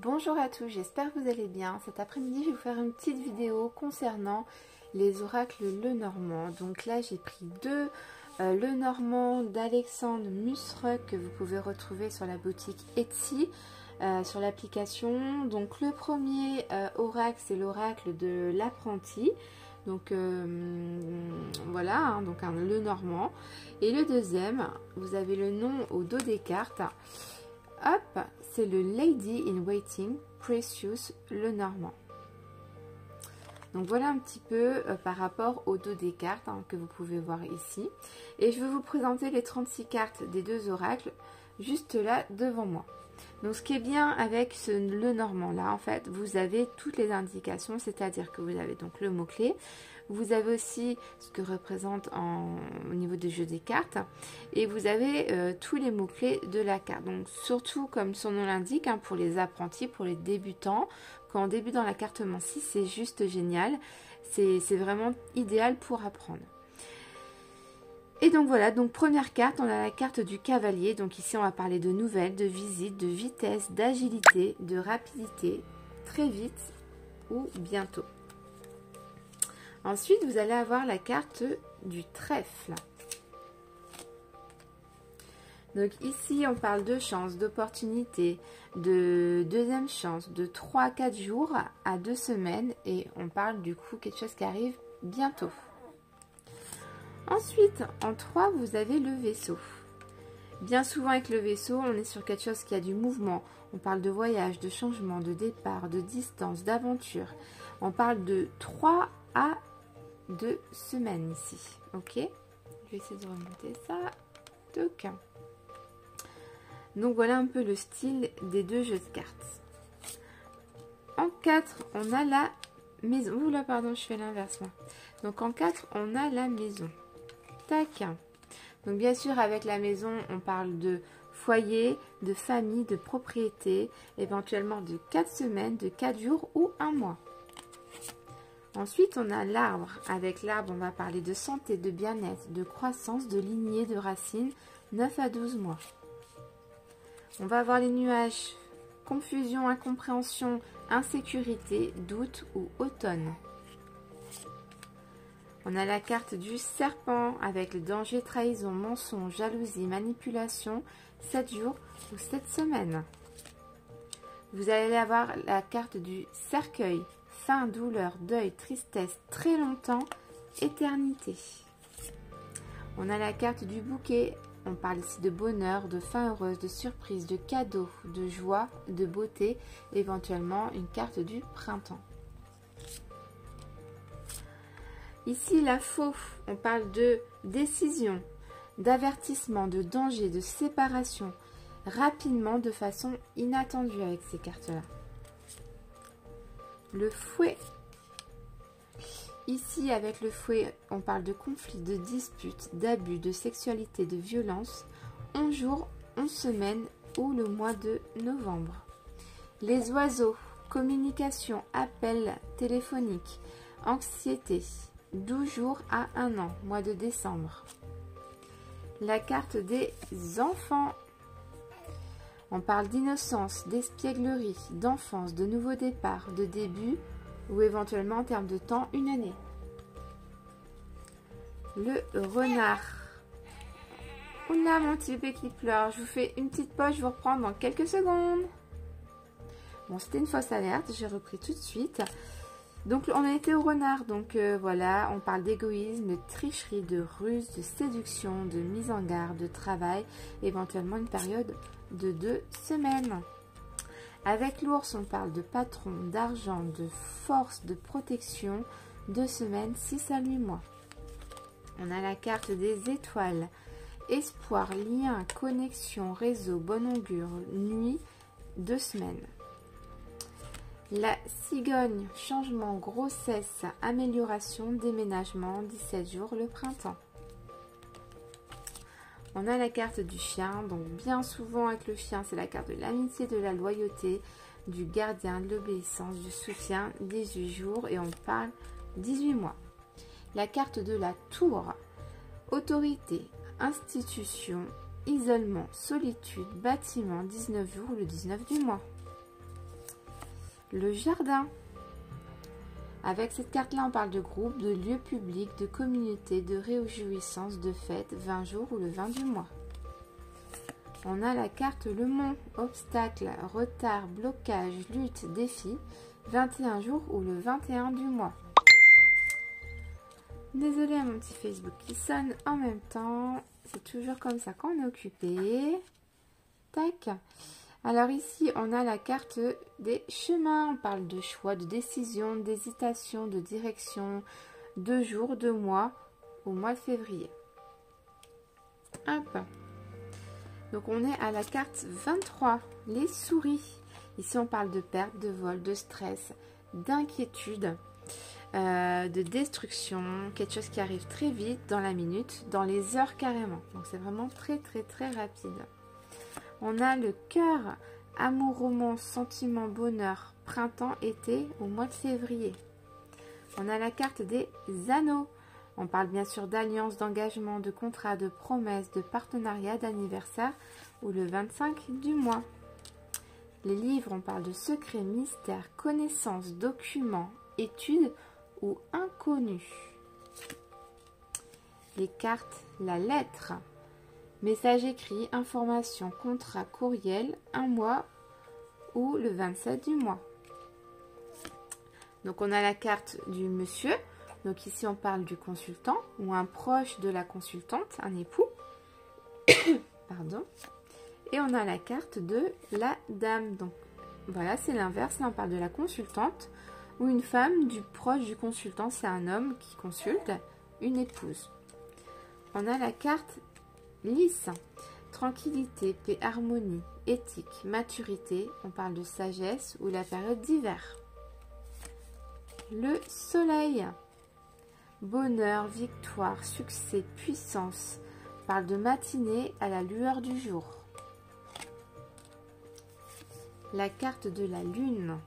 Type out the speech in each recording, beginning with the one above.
Bonjour à tous, j'espère que vous allez bien. Cet après-midi, je vais vous faire une petite vidéo concernant les oracles Lenormand. Donc là, j'ai pris deux Lenormand d'Alexandre Musruck que vous pouvez retrouver sur la boutique Etsy, sur l'application. Donc le premier oracle, c'est l'oracle de l'apprenti. Donc voilà, hein, donc un Lenormand. Et le deuxième, vous avez le nom au dos des cartes. Hop, c'est le Lady in Waiting Precious Lenormand. Donc voilà un petit peu par rapport au dos des cartes que vous pouvez voir ici. Et je vais vous présenter les 36 cartes des deux oracles juste là devant moi. Donc ce qui est bien avec ce Lenormand là, en fait, vous avez toutes les indications, c'est-à-dire que vous avez donc le mot-clé. Vous avez aussi ce que représente au niveau du jeu des cartes. Et vous avez tous les mots-clés de la carte. Donc surtout, comme son nom l'indique, pour les apprentis, pour les débutants. Quand on débute dans la cartomancie, c'est juste génial. C'est vraiment idéal pour apprendre. Et donc voilà, donc première carte, on a la carte du cavalier. Donc ici, on va parler de nouvelles, de visites, de vitesse, d'agilité, de rapidité, très vite ou bientôt. Ensuite, vous allez avoir la carte du trèfle. Donc ici, on parle de chance, d'opportunité, de deuxième chance, de 3 à 4 jours à 2 semaines. Et on parle du coup quelque chose qui arrive bientôt. Ensuite, en 3, vous avez le vaisseau. Bien souvent avec le vaisseau, on est sur quelque chose qui a du mouvement. On parle de voyage, de changement, de départ, de distance, d'aventure. On parle de 3 à 2 semaines ici. Ok, je vais essayer de remonter ça. Donc voilà un peu le style des deux jeux de cartes. En 4, on a la maison. Oula, pardon, je fais l'inverse. Donc en 4, on a la maison. Tac. Donc bien sûr, avec la maison, on parle de foyer, de famille, de propriété, éventuellement de 4 semaines, de 4 jours ou 1 mois. Ensuite, on a l'arbre. Avec l'arbre, on va parler de santé, de bien-être, de croissance, de lignée, de racines, 9 à 12 mois. On va avoir les nuages, confusion, incompréhension, insécurité, doute ou automne. On a la carte du serpent avec le danger, trahison, mensonge, jalousie, manipulation, 7 jours ou 7 semaines. Vous allez avoir la carte du cercueil, faim, douleur, deuil, tristesse, très longtemps, éternité. On a la carte du bouquet. On parle ici de bonheur, de fin heureuse, de surprise, de cadeau, de joie, de beauté, éventuellement une carte du printemps. Ici, la faux, on parle de décision, d'avertissement, de danger, de séparation, rapidement, de façon inattendue avec ces cartes-là. Le fouet. Ici, avec le fouet, on parle de conflit, de dispute, d'abus, de sexualité, de violence, 11 jours, 11 semaines ou le mois de novembre. Les oiseaux, communication, appel téléphonique, anxiété, 12 jours à 1 an, mois de décembre. La carte des enfants. On parle d'innocence, d'espièglerie, d'enfance, de nouveau départ, de début ou éventuellement en termes de temps, une année. Le renard. Oula, mon petit bébé qui pleure. Je vous fais une petite pause, je vous reprends dans quelques secondes. Bon, c'était une fausse alerte, j'ai repris tout de suite. Donc, on a été au renard. Donc, voilà, on parle d'égoïsme, de tricherie, de ruse, de séduction, de mise en garde, de travail, éventuellement une période de 2 semaines. Avec l'ours, on parle de patron, d'argent, de force, de protection, 2 semaines, 6 à 8 mois. On a la carte des étoiles, espoir, lien, connexion, réseau, bon augure, nuit, 2 semaines. La cigogne, changement, grossesse, amélioration, déménagement, 17 jours, le printemps. On a la carte du chien, donc bien souvent avec le chien, c'est la carte de l'amitié, de la loyauté, du gardien, de l'obéissance, du soutien, 18 jours et on parle 18 mois. La carte de la tour, autorité, institution, isolement, solitude, bâtiment, 19 jours, le 19 du mois. le jardin. Avec cette carte-là, on parle de groupe, de lieu public, de communauté, de réjouissance, de fête, 20 jours ou le 20 du mois. On a la carte le mont, obstacle, retard, blocage, lutte, défi, 21 jours ou le 21 du mois. Désolée à mon petit Facebook qui sonne en même temps. C'est toujours comme ça quand on est occupé. Tac. Alors ici, on a la carte des chemins. On parle de choix, de décision, d'hésitation, de direction, de jours, de mois, au mois de février. Hop. Donc on est à la carte 23, les souris. Ici, on parle de perte, de vol, de stress, d'inquiétude, de destruction, quelque chose qui arrive très vite, dans la minute, dans les heures carrément. Donc c'est vraiment très rapide. On a le cœur, amour, romance, sentiment, bonheur, printemps, été, au mois de février. On a la carte des anneaux. On parle bien sûr d'alliance, d'engagement, de contrat, de promesse, de partenariat, d'anniversaire ou le 25 du mois. Les livres, on parle de secrets, mystères, connaissances, documents, études ou inconnus. Les cartes, la lettre. Message écrit, information, contrat, courriel, un mois ou le 27 du mois. Donc on a la carte du monsieur. Donc ici on parle du consultant ou un proche de la consultante, un époux. Pardon. Et on a la carte de la dame. Donc voilà, c'est l'inverse. Là on parle de la consultante ou une femme du proche du consultant. C'est un homme qui consulte une épouse. On a la carte lisse, tranquillité, paix, harmonie, éthique, maturité, on parle de sagesse ou la période d'hiver. Le soleil, bonheur, victoire, succès, puissance, on parle de matinée à la lueur du jour. La carte de la lune,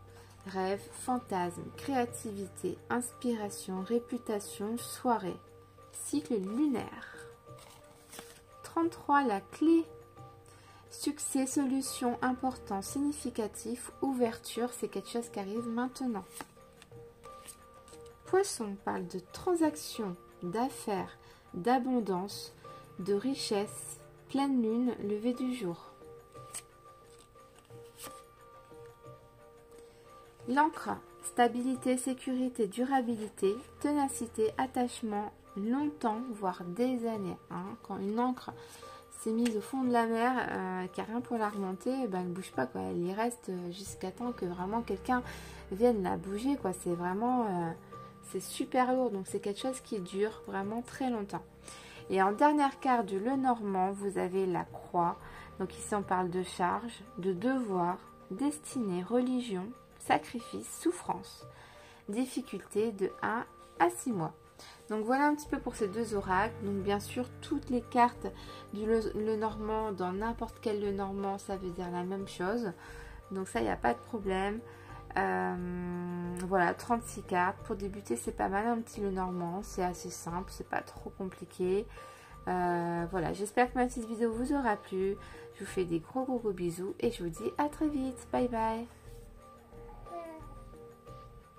rêve, fantasme, créativité, inspiration, réputation, soirée, cycle lunaire. 33, la clé, succès, solution, important, significatif, ouverture, c'est quelque chose qui arrive maintenant. Poisson parle de transaction, d'affaires, d'abondance, de richesse, pleine lune, lever du jour. L'encre, stabilité, sécurité, durabilité, ténacité, attachement, longtemps, voire des années. Quand une encre s'est mise au fond de la mer, qui n'a rien pour la remonter, ben, elle ne bouge pas, quoi. Elle y reste jusqu'à temps que vraiment quelqu'un vienne la bouger, quoi. C'est vraiment, c'est super lourd, donc c'est quelque chose qui dure vraiment très longtemps. Et en dernière carte du Lenormand, vous avez la croix. Donc ici on parle de charge, de devoir, destinée, religion, sacrifice, souffrance, difficulté de 1 à 6 mois. Donc voilà un petit peu pour ces deux oracles. Donc bien sûr, toutes les cartes du Lenormand, dans n'importe quel Lenormand, ça veut dire la même chose. Donc ça, il n'y a pas de problème. Voilà, 36 cartes. Pour débuter, c'est pas mal un petit Lenormand. C'est assez simple, c'est pas trop compliqué. Voilà, j'espère que ma petite vidéo vous aura plu. Je vous fais des gros bisous et je vous dis à très vite. Bye bye.